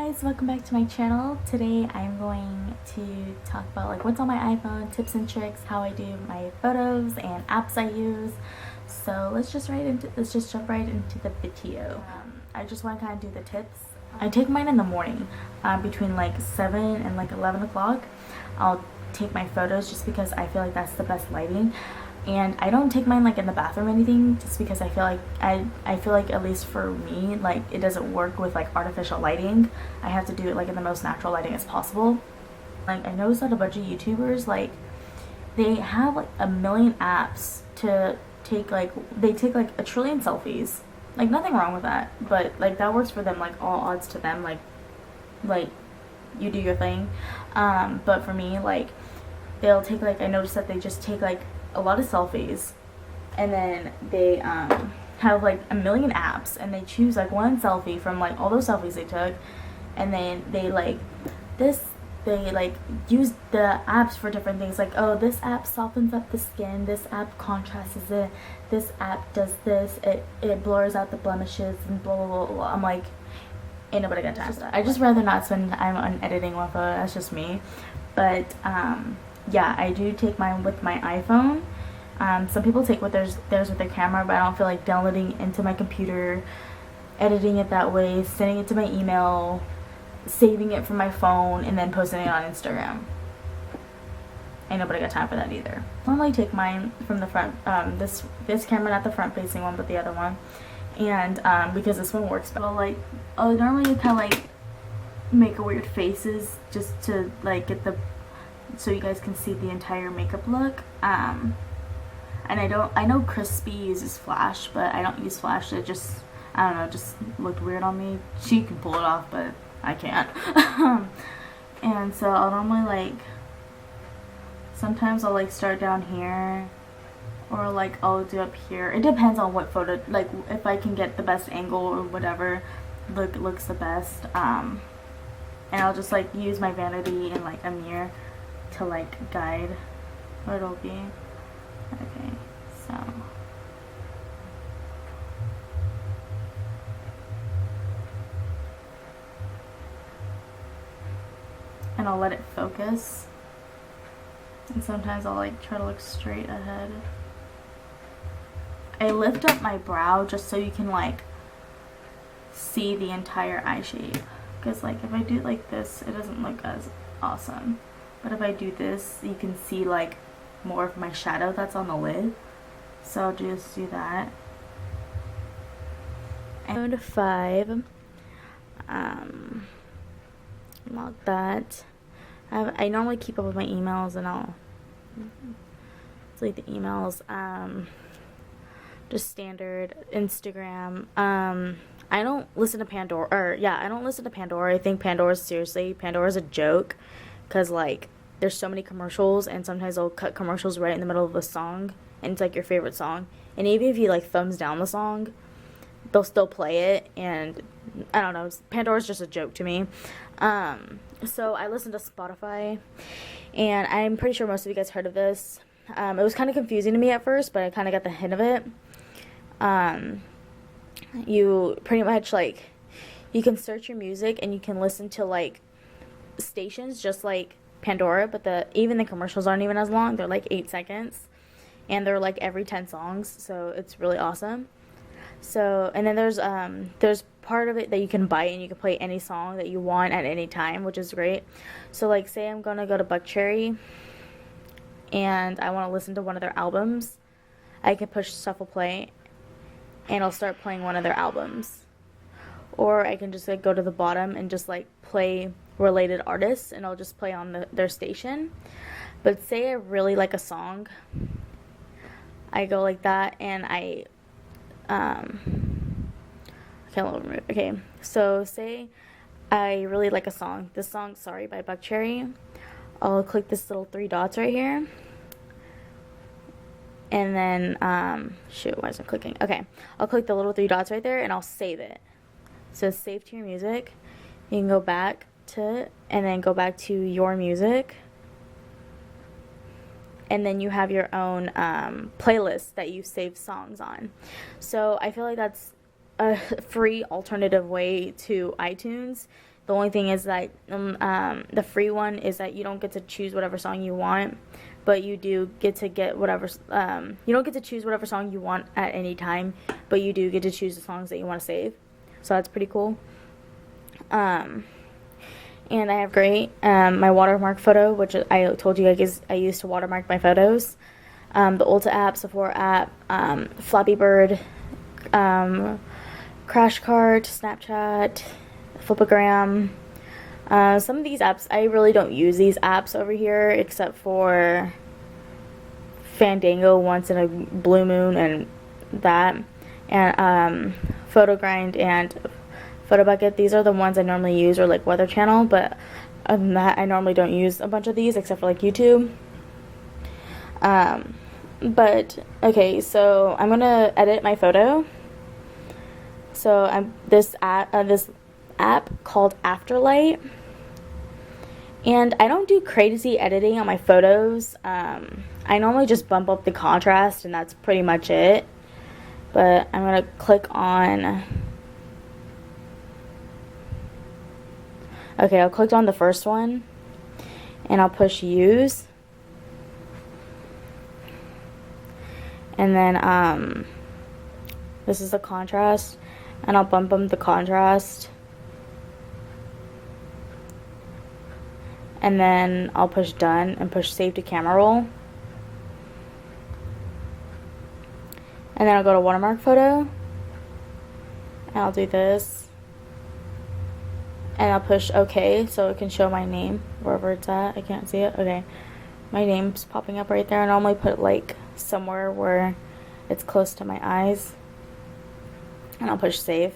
guys, welcome back to my channel. Today I'm going to talk about like what's on my iPhone, tips and tricks, how I do my photos and apps I use. So let's just jump right into the video. I just want to kind of do the tips. I take mine in the morning, between like 7 and like 11 o'clock. I'll take my photos just because I feel like that's the best lighting. And I don't take mine like in the bathroom or anything, just because I feel like I feel like, at least for me, like it doesn't work with like artificial lighting. I have to do it like in the most natural lighting as possible. Like I noticed that a bunch of YouTubers, like they have like a million apps to take, like they take like a trillion selfies. Like nothing wrong with that, but like that works for them, like all odds to them, like you do your thing. But for me, like they'll take, like I noticed that they just take like a lot of selfies, and then they have like a million apps, and they choose like one selfie from like all those selfies they took, and then they use the apps for different things, like, oh, this app softens up the skin, this app contrasts it, this app does this, it blurs out the blemishes, and blah blah blah blah. I'm like, ain't nobody got time for that. I just rather not spend time on editing one photo. That's just me. But yeah, I do take mine with my iPhone. Some people take theirs with their camera, but I don't feel like downloading into my computer, editing it that way, sending it to my email, saving it from my phone, and then posting it on Instagram. Ain't nobody got time for that either. I normally take mine from the front, this camera, not the front facing one, but the other one. And because this one works better. Like, I'll normally kind of like make a weird faces just to like get the, so you guys can see the entire makeup look. And I know Crispy uses flash, but I don't use flash. It just, I don't know, just looked weird on me. She can pull it off, but I can't. And so I'll normally like, sometimes I'll like start down here, or like I'll do up here. It depends on what photo, like if I can get the best angle or whatever looks the best. And I'll just like use my vanity and like a mirror to like guide what it'll be. Okay, so and I'll let it focus, and sometimes I'll like try to look straight ahead. I lift up my brow just so you can like see the entire eye shape, because like if I do it like this, it doesn't look as awesome. But if I do this, you can see like more of my shadow that's on the lid. So I'll just do that. And to 5. Lock that. I normally keep up with my emails, and I'll delete the emails. Just standard Instagram. I don't listen to Pandora, I don't listen to Pandora. I think Pandora's a joke, because like there's so many commercials, and sometimes they'll cut commercials right in the middle of a song, and it's like your favorite song, and even if you like thumbs down the song, they'll still play it. And I don't know, Pandora's just a joke to me. So I listen to Spotify, and I'm pretty sure most of you guys heard of this. It was kind of confusing to me at first, but I kind of got the hint of it. You pretty much like, you can search your music, and you can listen to like stations just like Pandora, but even the commercials aren't even as long. They're like 8 seconds, and they're like every 10 songs, so it's really awesome. So, and then there's part of it that you can buy, and you can play any song that you want at any time, which is great. So like, say I'm gonna go to Buckcherry and I want to listen to one of their albums, I can push shuffle play, and I'll start playing one of their albums. Or I can just like go to the bottom and just like play related artists, and I'll just play on their station. But say I really like a song, I go like that, and okay, so say I really like a song, this song Sorry by Buckcherry. I'll click this little 3 dots right here, and then shoot, why isn't it clicking? Okay, I'll click the little 3 dots right there, and I'll save it. So save to your music. You can go back to it, and then go back to your music, and then you have your own playlist that you save songs on. So I feel like that's a free alternative way to iTunes. The only thing is that the free one is that you don't get to choose whatever song you want, but you do get to get whatever, you don't get to choose whatever song you want at any time, but you do get to choose the songs that you want to save. So that's pretty cool. And I have my watermark photo, which I told you I used to watermark my photos. The Ulta app, Sephora app, Flappy Bird, Crash Cart, Snapchat, Flipagram. Some of these apps, I really don't use these apps over here except for Fandango once in a blue moon and that. And PhotoGrind and PhotoBucket. These are the ones I normally use, or like Weather Channel, but other than that, I normally don't use a bunch of these except for like YouTube. But okay, so I'm gonna edit my photo. So this app called Afterlight, and I don't do crazy editing on my photos. I normally just bump up the contrast, and that's pretty much it. But I'm gonna click on. Okay, I'll click on the first one, and I'll push use. And then this is the contrast, and I'll bump up the contrast. And then I'll push done and push save to camera roll. And then I'll go to watermark photo, and I'll do this. And I'll push OK so it can show my name wherever it's at. I can't see it. Okay. My name's popping up right there. I normally put it like somewhere where it's close to my eyes. And I'll push save.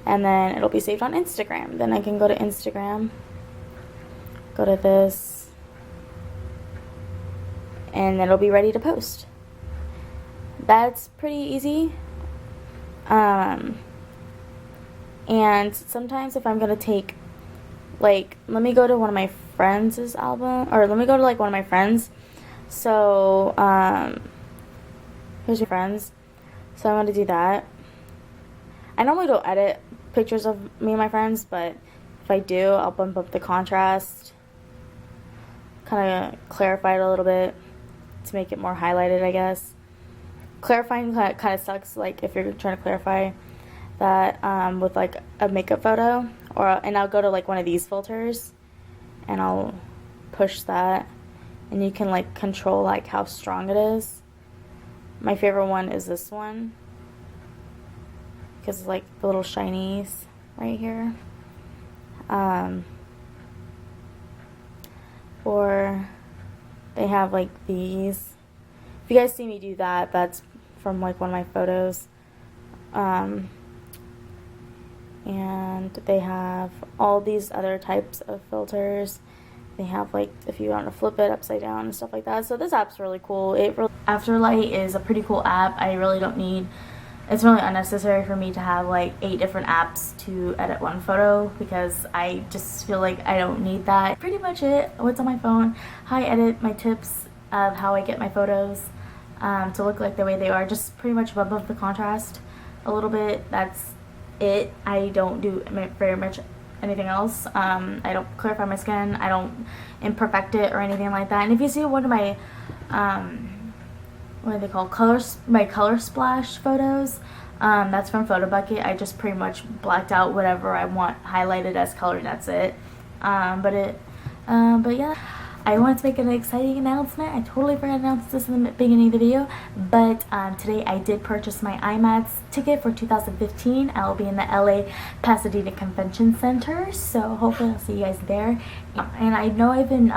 And then it'll be saved on Instagram. Then I can go to Instagram. Go to this. And it'll be ready to post. That's pretty easy. And sometimes if I'm going to take, like, let me go to one of my friends' album, or let me go to, like, one of my friends. So, here's your friends. So I'm going to do that. I normally don't edit pictures of me and my friends, but if I do, I'll bump up the contrast, kind of clarify it a little bit to make it more highlighted, I guess. Clarifying kind of sucks, like, if you're trying to clarify that with like a makeup photo, and I'll go to like one of these filters and I'll push that, and you can like control like how strong it is. My favorite one is this one because it's like the little shinies right here. Or they have like these. If you guys see me do that, that's from like one of my photos. And they have all these other types of filters. They have like if you want to flip it upside down and stuff like that. So this app's really cool. Afterlight is a pretty cool app. I really don't need, it's really unnecessary for me to have like 8 different apps to edit one photo, because I just feel like I don't need that. Pretty much it. What's on my phone, how I edit, my tips of how I get my photos to look like the way they are. Just pretty much bump up the contrast a little bit. That's it. I don't do very much anything else. I don't clarify my skin. I don't imperfect it or anything like that. And if you see one of my what are they called, my color splash photos, that's from PhotoBucket. I just pretty much blacked out whatever I want highlighted as color. That's it. But yeah, I wanted to make an exciting announcement. I totally forgot to announce this in the beginning of the video, but today I did purchase my IMAX ticket for 2015. I'll be in the LA Pasadena Convention Center, so hopefully I'll see you guys there. And I know I've been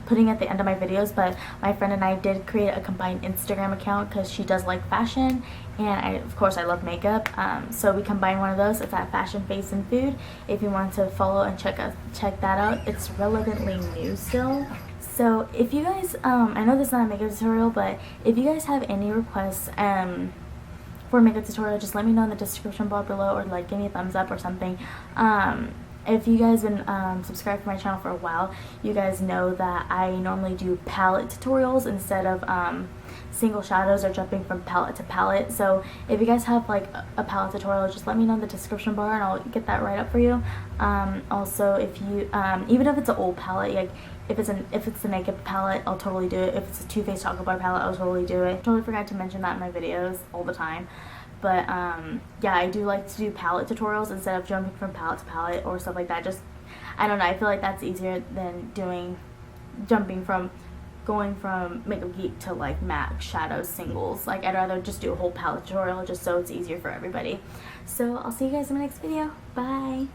putting at the end of my videos, but my friend and I did create a combined Instagram account because she does like fashion, and of course I love makeup, so we combined one of those. It's at Fashion, Face, and Food. If you want to follow and check that out, it's relevantly new still. So if you guys, I know this is not a makeup tutorial, but if you guys have any requests for a makeup tutorial, just let me know in the description bar below, or like give me a thumbs up or something. if you guys been subscribed to my channel for a while, you guys know that I normally do palette tutorials instead of single shadows or jumping from palette to palette. So if you guys have like a palette tutorial, just let me know in the description bar and I'll get that right up for you. Also, if you even if it's an old palette, like if it's the makeup palette, I'll totally do it. If it's a Too Faced Chocolate Bar palette, I'll totally do it. Totally forgot to mention that in my videos all the time. But yeah, I do like to do palette tutorials instead of jumping from palette to palette or stuff like that. Just, I don't know, I feel like that's easier than going from Makeup Geek to like MAC shadows singles. Like, I'd rather just do a whole palette tutorial just so it's easier for everybody. So I'll see you guys in my next video. Bye!